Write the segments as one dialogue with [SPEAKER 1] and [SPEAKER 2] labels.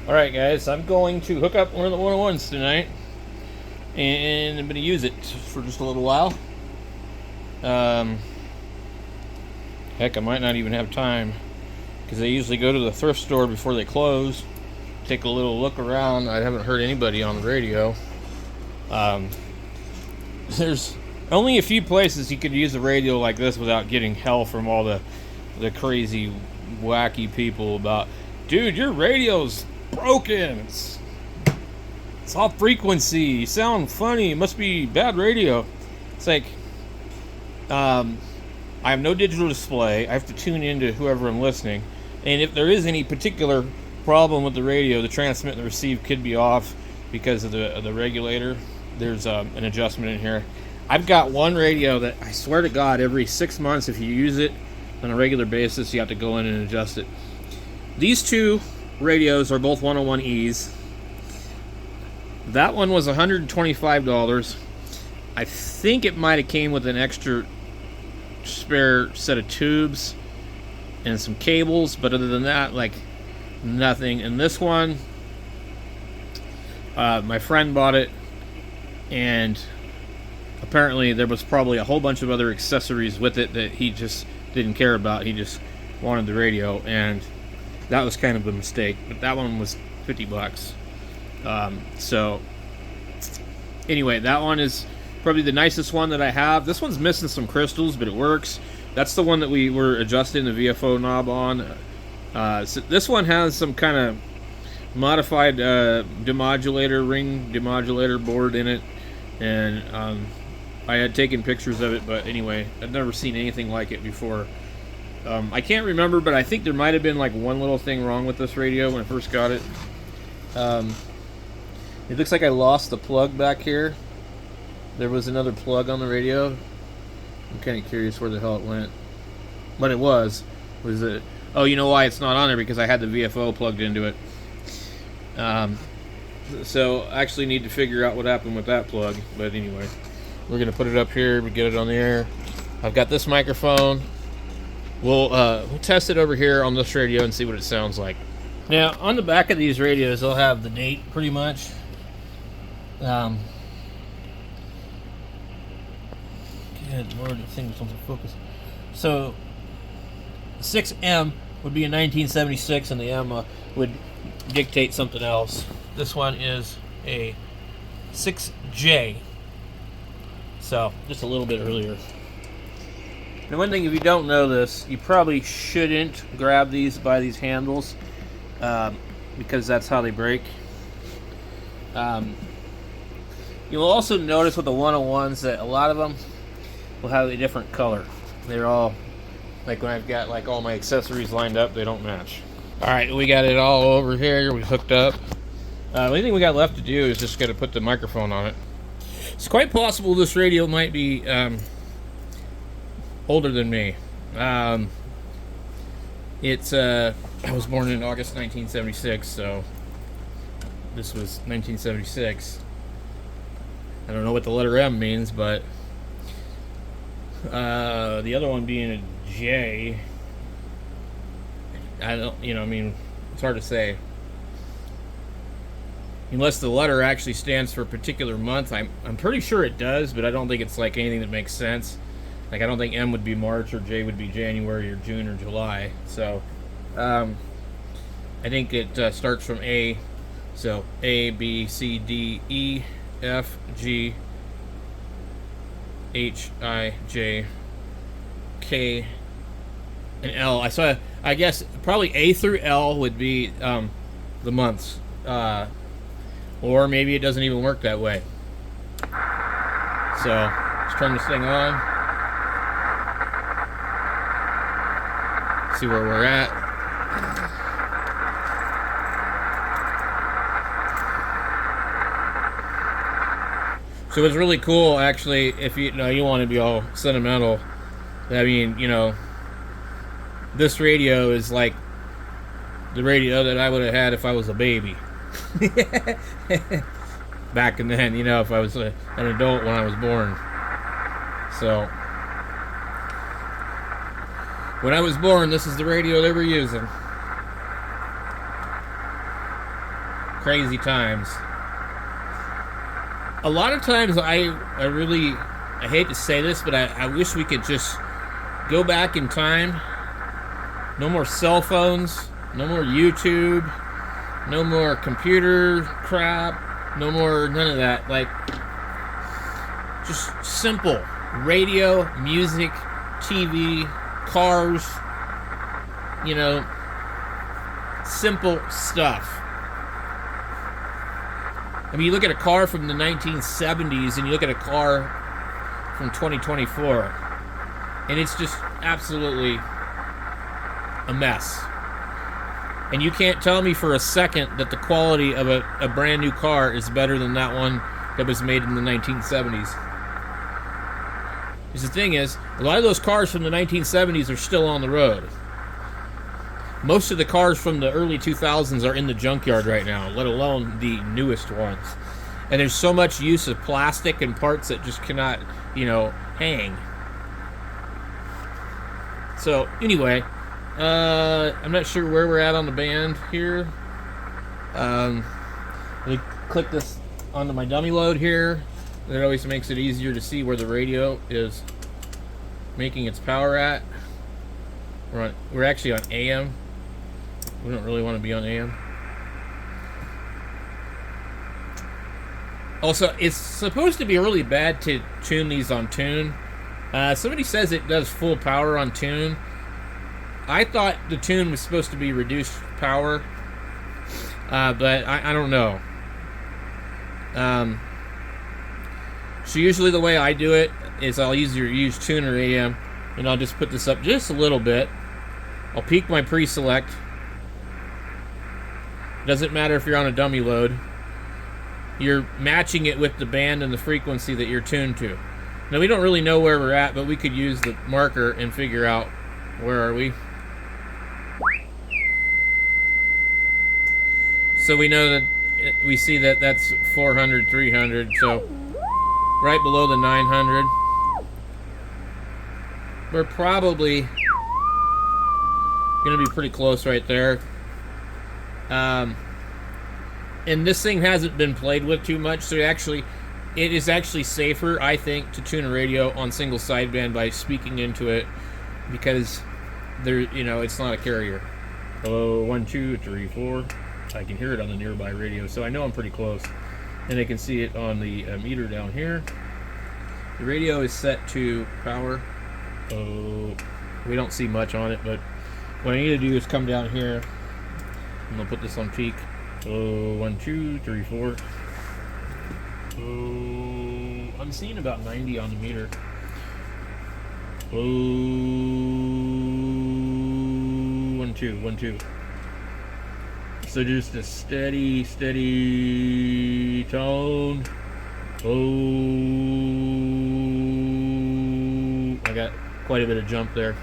[SPEAKER 1] Alright guys, I'm going to hook up one of the 101s tonight, and I'm going to use it for just a little while. Heck, I might not even have time, because I usually go to the thrift store before they close, take a little look around. I haven't heard anybody on the radio. There's only a few places you could use a radio like this without getting hell from all the crazy, wacky people about, dude, your radio's broken. It's off frequency. You sound funny. It must be bad radio. It's like, I have no digital display. I have to tune into whoever I'm listening. And if there is any particular problem with the radio, the transmit and the receive could be off because of the regulator. There's an adjustment in here. I've got one radio that I swear to God, every 6 months, if you use it on a regular basis, you have to go in and adjust it. These two radios are both 101Es. That one was $125. I think it might have came with an extra spare set of tubes and some cables, but other than that, like, nothing. And this one, my friend bought it, and apparently there was probably a whole bunch of other accessories with it that he just didn't care about. He just wanted the radio, and that was kind of a mistake. But that one was $50. So anyway, that one is probably the nicest one that I have. This one's missing some crystals, but it works. That's the one that we were adjusting the VFO knob on. So this one has some kind of modified demodulator, ring demodulator board in it, and I had taken pictures of it, but anyway, I've never seen anything like it before. I can't remember, but I think there might have been like one little thing wrong with this radio when I first got it. It looks like I lost the plug back here. There was another plug on the radio. I'm kind of curious where the hell it went. What it was it? Oh, you know why it's not on there? Because I had the VFO plugged into it. So I actually need to figure out what happened with that plug. But anyway, we're gonna put it up here. We get it on the air. I've got this microphone. We'll test it over here on this radio and see what it sounds like. Now, on the back of these radios, they'll have the date pretty much. Good Lord, the thing doesn't focus. So, 6M would be in 1976, and the M would dictate something else. This one is a 6J. So, just a little bit earlier. Now, one thing, if you don't know this, you probably shouldn't grab these by these handles, because that's how they break. You'll also notice with the 101s that a lot of them will have a different color. They're all, like when I've got like all my accessories lined up, they don't match. Alright, we got it all over here. We hooked up. The only thing we got left to do is just got to put the microphone on it. It's quite possible this radio might be older than me. I was born in August 1976, so this was 1976. I don't know what the letter M means, but the other one being a J, I don't, I mean, it's hard to say. Unless the letter actually stands for a particular month. I'm pretty sure it does, but I don't think it's like anything that makes sense. Like, I don't think M would be March, or J would be January, or June, or July. So, I think it starts from A. So, A, B, C, D, E, F, G, H, I, J, K, and L. I guess probably A through L would be the months. Or maybe it doesn't even work that way. So, let's turn this thing on. See where we're at. So it's really cool, actually, if you want to be all sentimental. I mean, this radio is like the radio that I would have had if I was a baby. Back in then, if I was an adult when I was born. So, when I was born, this is the radio they were using. crazy times. A lot of times I hate to say this, but I wish we could just go back in time. No more cell phones, no more YouTube, no more computer crap, no more none of that. Like, just simple radio, music, TV, cars, you know, simple stuff. I mean, you look at a car from the 1970s and you look at a car from 2024, and it's just absolutely a mess. And you can't tell me for a second that the quality of a brand new car is better than that one that was made in the 1970s. Because the thing is, a lot of those cars from the 1970s are still on the road. Most of the cars from the early 2000s are in the junkyard right now, let alone the newest ones. And there's so much use of plastic and parts that just cannot, hang. So, anyway, I'm not sure where we're at on the band here. Let me click this onto my dummy load here. That always makes it easier to see where the radio is making its power at. We're actually on AM. We don't really want to be on AM. Also, it's supposed to be really bad to tune these on tune. Somebody says it does full power on tune. I thought the tune was supposed to be reduced power, but I don't know. So usually the way I do it is I'll either use tune or AM, and I'll just put this up just a little bit. I'll peak my pre-select. Doesn't matter if you're on a dummy load. You're matching it with the band and the frequency that you're tuned to. Now, we don't really know where we're at, but we could use the marker and figure out where are we. So we know that we see that that's 400, 300, so right below the 900. We're probably going to be pretty close right there. And this thing hasn't been played with too much, so it is actually safer, I think, to tune a radio on single sideband by speaking into it, because it's not a carrier. Hello, 1, 2, 3, 4. I can hear it on the nearby radio, so I know I'm pretty close, and I can see it on the meter down here. The radio is set to power. Oh, we don't see much on it, but what I need to do is come down here. I'm gonna put this on peak. Oh, 1, 2, 3, 4. Oh, I'm seeing about 90 on the meter. Oh, 1, 2, 1, 2. So just a steady tone. Oh, I got quite a bit of jump there.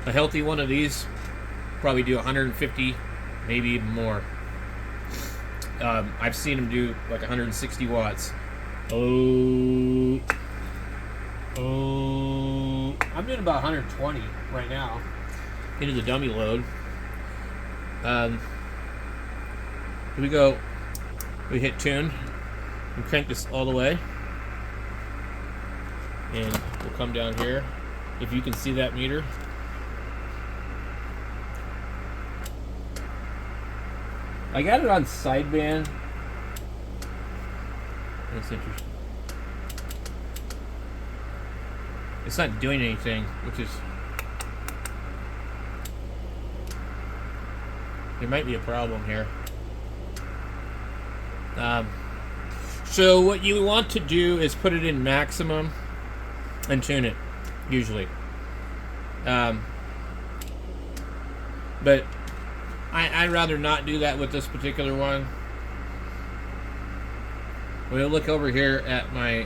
[SPEAKER 1] A healthy one of these probably do 150, maybe even more. I've seen them do like 160 watts. I'm doing about 120 right now into the dummy load. We hit tune and crank this all the way, and we'll come down here. If you can see that meter, I got it on sideband. That's interesting. It's not doing anything, which is, there might be a problem here. So what you want to do is put it in maximum and tune it, usually. But I'd rather not do that with this particular one. We'll look over here at my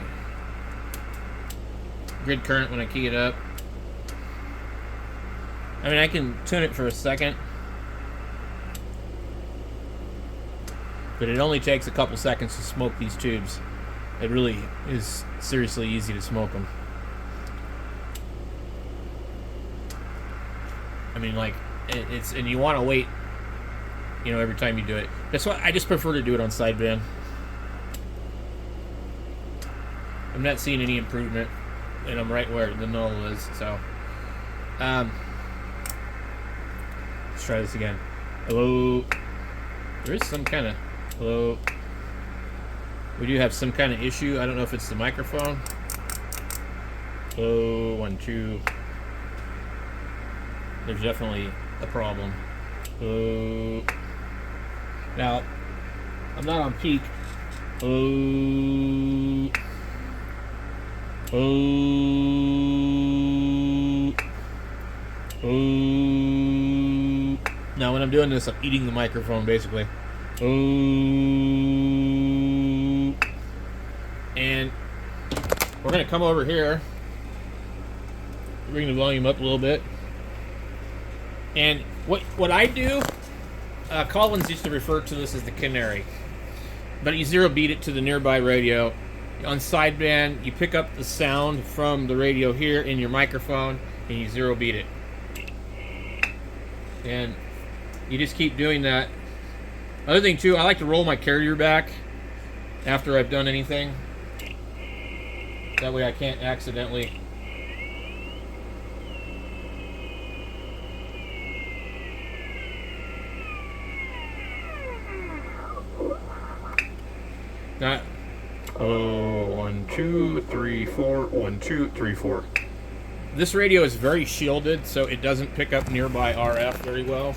[SPEAKER 1] grid current when I key it up. I mean, I can tune it for a second, but it only takes a couple seconds to smoke these tubes. It really is seriously easy to smoke them. mean, like, it's, and you want to wait, you know, every time you do it. That's why I just prefer to do it on sideband. I'm not seeing any improvement, and I'm right where the null is, so. Let's try this again. Hello. There is some kind of, hello. We do have some kind of issue. I don't know if it's the microphone. Hello, 1, 2. There's definitely a problem. Hello. Now, I'm not on peak. Hello. Hello. Hello. Now, when I'm doing this, I'm eating the microphone, basically. Hello. And we're going to come over here. Bring the volume up a little bit. And what I do, Collins used to refer to this as the canary. But you zero beat it to the nearby radio. On sideband, you pick up the sound from the radio here in your microphone, and you zero beat it. And you just keep doing that. Other thing too, I like to roll my carrier back after I've done anything. That way I can't accidentally. Not. Oh, 1, 2, 3, 4. 1, 2, 3, 4. This radio is very shielded, so it doesn't pick up nearby RF very well.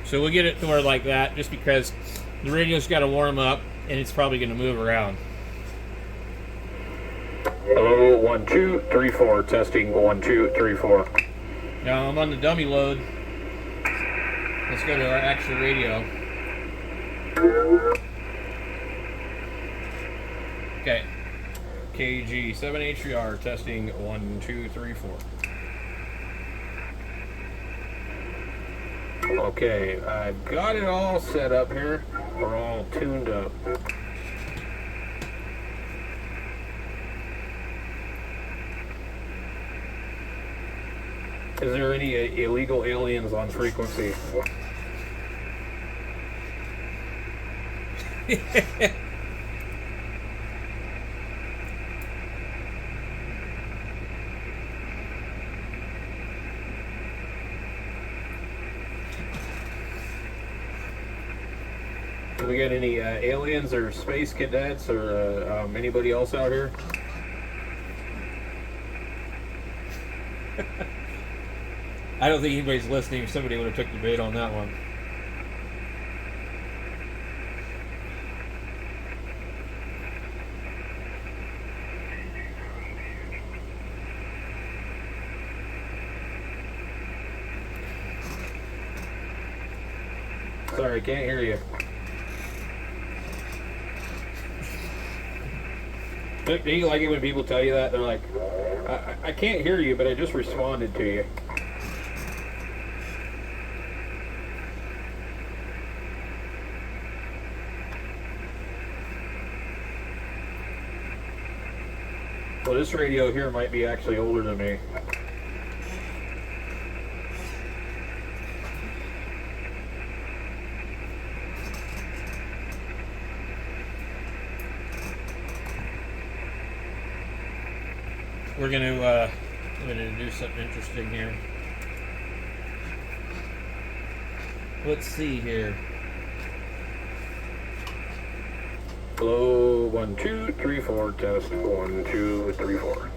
[SPEAKER 1] So we'll get it to where like that, just because the radio's got to warm up, and it's probably going to move around.
[SPEAKER 2] Hello, 1, 2, 3, 4. Testing 1, 2, 3, 4.
[SPEAKER 1] Now I'm on the dummy load. Let's go to our actual radio. Okay. KG7HR testing 1, 2, 3, 4.
[SPEAKER 2] Okay, I've got it all set up here. We're all tuned up. Is there any illegal aliens on frequency? Do we get any aliens or space cadets or anybody else out here?
[SPEAKER 1] I don't think anybody's listening. Somebody would have took the bait on that one.
[SPEAKER 2] Sorry, can't hear you. Do you like it when people tell you that? They're like, I can't hear you, but I just responded to you. Well, this radio here might be actually older than me.
[SPEAKER 1] We're gonna do something interesting here. Let's see here.
[SPEAKER 2] Hello, 1, 2, 3, 4. Test 1, 2, 3, 4.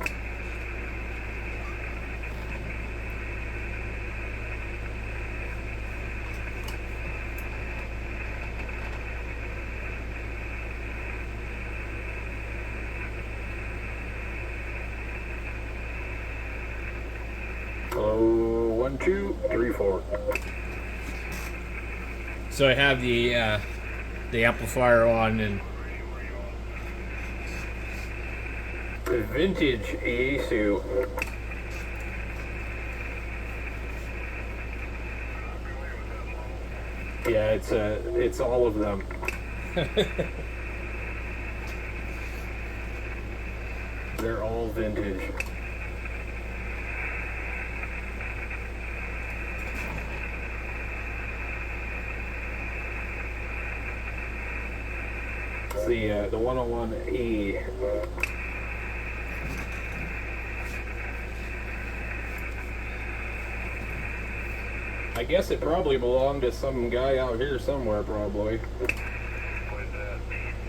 [SPEAKER 2] Hello, 1, 2, 3, 4.
[SPEAKER 1] So I have the amplifier on, and
[SPEAKER 2] The vintage yaesu. Yeah, it's all of them. They're all vintage. It's the 101e. I guess it probably belonged to some guy out here somewhere, probably.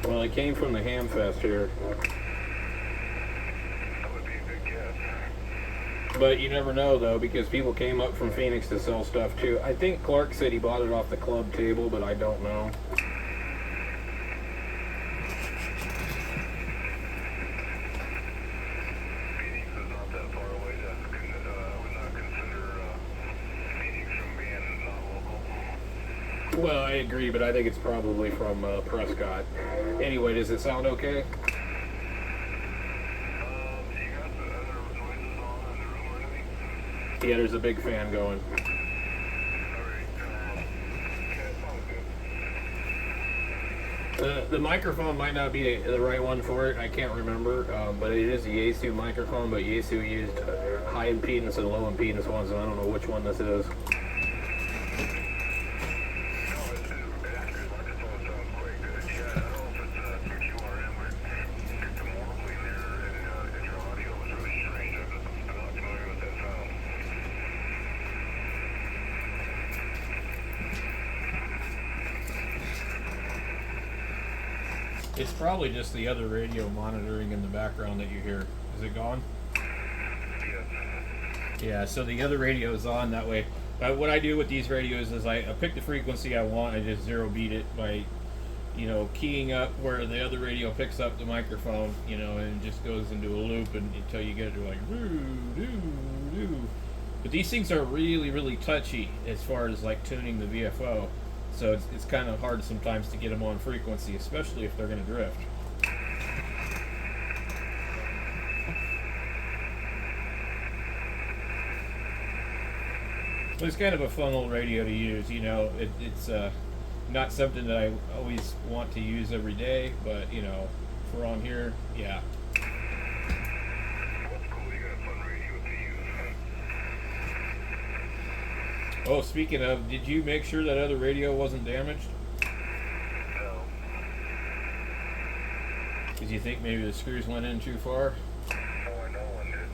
[SPEAKER 2] Well, it came from the hamfest here. But you never know, though, because people came up from Phoenix to sell stuff, too. I think Clark said he bought it off the club table, but I don't know.
[SPEAKER 3] Phoenix is not that far away. I would not consider Phoenix from being not local.
[SPEAKER 2] Well, I agree, but I think it's probably from Prescott. Anyway, does it sound okay?
[SPEAKER 3] You got the other noises on in the room or anything?
[SPEAKER 2] Yeah, there's a big fan going.
[SPEAKER 3] Alright. Okay, sounds good.
[SPEAKER 2] The microphone might not be the right one for it. I can't remember, but it is a yaesu microphone. But yaesu used high impedance and low impedance ones, and I don't know which one this is.
[SPEAKER 3] No, it's actually the microphone sounds quite good. Yeah, I don't know if it's through QRM or get some warbling there in your audio. It was really strange. I'm not familiar with that sound.
[SPEAKER 1] It's probably just the other radio monitoring in the background that you hear. Is it gone?
[SPEAKER 3] Yes.
[SPEAKER 1] Yeah, so the other radio is on that way. What I do with these radios is I pick the frequency I want. I just zero beat it by, keying up where the other radio picks up the microphone, and it just goes into a loop until you get it to like, doo, doo, doo. But these things are really, really touchy as far as like tuning the VFO. So it's kind of hard sometimes to get them on frequency, especially if they're going to drift. But it's kind of a fun little radio to use, it's not something that I always want to use every day, but, for on here, yeah.
[SPEAKER 3] That's cool. You got a fun radio to use.
[SPEAKER 1] Oh, speaking of, did you make sure that other radio wasn't damaged?
[SPEAKER 3] No.
[SPEAKER 1] Because you think maybe the screws went in too far?
[SPEAKER 3] Oh, I know one did.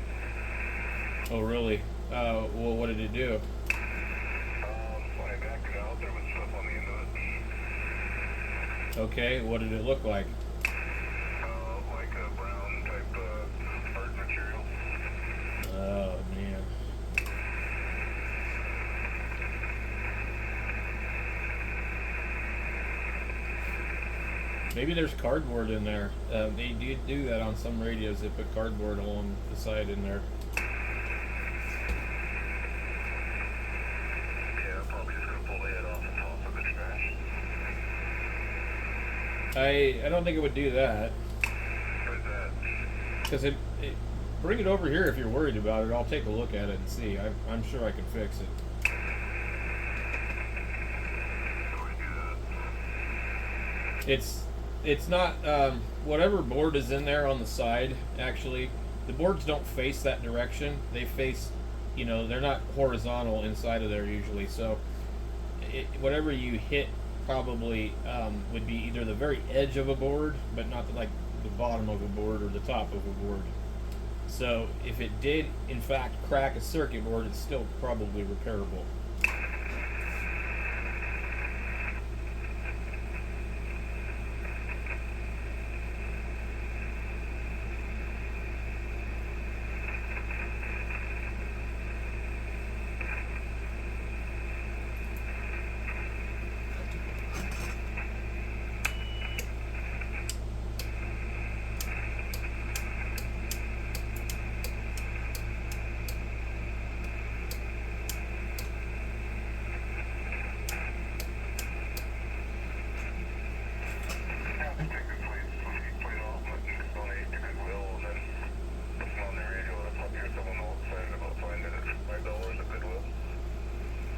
[SPEAKER 1] Oh, really? Well, what did it do?
[SPEAKER 3] When I backed it out, there was stuff on the end of it.
[SPEAKER 1] Okay, what did it look like?
[SPEAKER 3] Like a brown type art material.
[SPEAKER 1] Oh, man. Maybe there's cardboard in there. They do that on some radios. They put cardboard along the side in there.
[SPEAKER 3] Yeah, I'm probably just gonna pull the head off and toss it in the trash.
[SPEAKER 1] I don't think it would do that.
[SPEAKER 3] Where's that?
[SPEAKER 1] Because bring it over here if you're worried about it. I'll take a look at it and see. I'm sure I can fix it.
[SPEAKER 3] How do we do that?
[SPEAKER 1] It's not whatever board is in there on the side. Actually, the boards don't face that direction. They face, they're not horizontal inside of there usually. So whatever you hit probably would be either the very edge of a board, but not like the bottom of a board or the top of a board. So if it did in fact crack a circuit board, it's still probably repairable.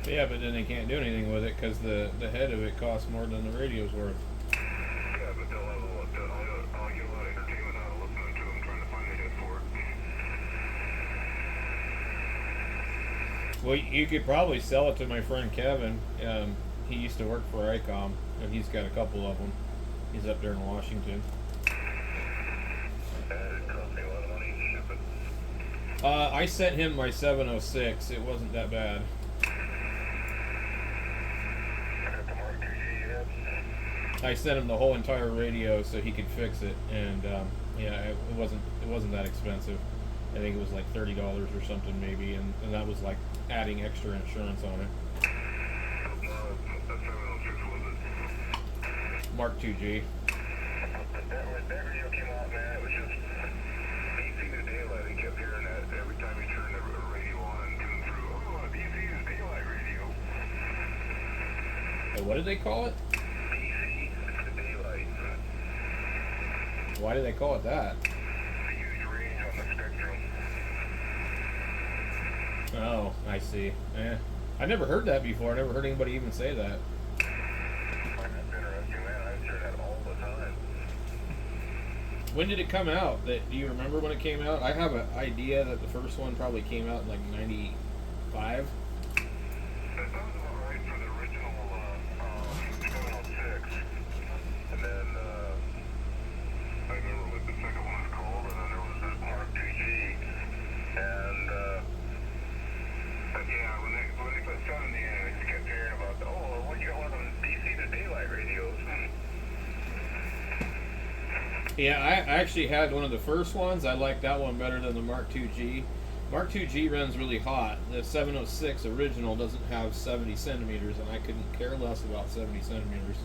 [SPEAKER 1] Yeah, but then they can't do anything with it because the head of it costs more than the radio's worth.
[SPEAKER 3] Yeah, but they'll have I'll get a lot of entertainment out of listening to them trying to find a hit for it.
[SPEAKER 1] Well, you could probably sell it to my friend Kevin. He used to work for ICOM, and he's got a couple of them. He's up there in Washington.
[SPEAKER 3] It cost me a lot of money to ship it.
[SPEAKER 1] I sent him my 706. It wasn't that bad.
[SPEAKER 3] I got the Mark 2G yet.
[SPEAKER 1] I sent him the whole entire radio so he could fix it, and yeah, it wasn't that expensive. I think it was like $30 or something maybe, and that was like adding extra insurance on it.
[SPEAKER 3] The 706 was it?
[SPEAKER 1] Mark 2G.
[SPEAKER 3] That radio came out, man. It was just DC to daylight. He kept hearing that every time he turned the radio on and tuned through. Oh, DC is daylight radio.
[SPEAKER 1] What did they call it?
[SPEAKER 3] DC to daylight.
[SPEAKER 1] Why did they call it that?
[SPEAKER 3] A huge range on the spectrum.
[SPEAKER 1] Oh, I see. I never heard that before. I never heard anybody even say that.
[SPEAKER 3] That's interesting, man. I hear that all the time.
[SPEAKER 1] When did it come out? Do you remember when it came out? I have an idea that the first one probably came out in like 95.
[SPEAKER 3] That sounds about right for the original 706. And then I remember what the second one was called, and then there was this Mark 2G. And yeah, when they put 7 in the end, I just kept hearing about, oh, what you got one of them DC to daylight radios?
[SPEAKER 1] Yeah, I actually had one of the first ones. I like that one better than the Mark 2G. Mark 2G runs really hot. The 706 original doesn't have 70 centimeters, and I couldn't care less about 70 centimeters.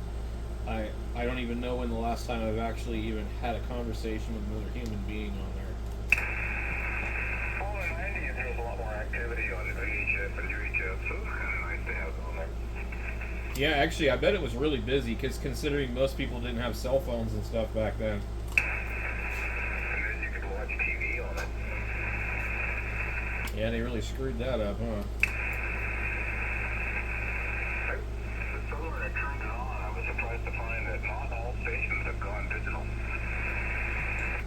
[SPEAKER 1] I don't even know when the last time I've actually even had a conversation with another human being on there.
[SPEAKER 3] Well, in the 90s, there was a lot more activity on VHF and UHF, so it was kind of nice to have on there.
[SPEAKER 1] Yeah, actually, I bet it was really busy, because considering most people didn't have cell phones and stuff back then.
[SPEAKER 3] And then you could watch TV on it.
[SPEAKER 1] Yeah, they really screwed that up, huh?
[SPEAKER 3] The summer I turned it on, I was surprised to find that not all stations have gone digital.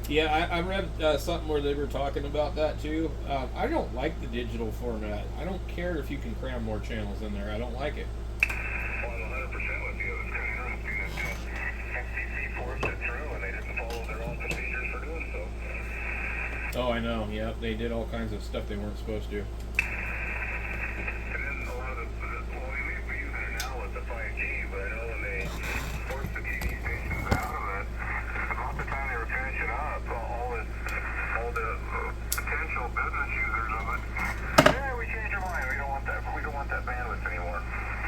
[SPEAKER 1] Yeah, I read something where they were talking about that too. I don't like the digital format. I don't care if you can cram more channels in there. I don't like it.
[SPEAKER 3] Well, I'm 100% with you. It's kind of interesting that FCC forced it through and they didn't follow their own procedures for doing so.
[SPEAKER 1] Oh, I know. Yeah, they did all kinds of stuff they weren't supposed to.
[SPEAKER 3] And then a lot of well, we may be using it now with the 5G, but I know when they forced the TV stations out of it, about the time they were finishing up, all the potential business users of it, yeah, we changed our mind. We don't want that bandwidth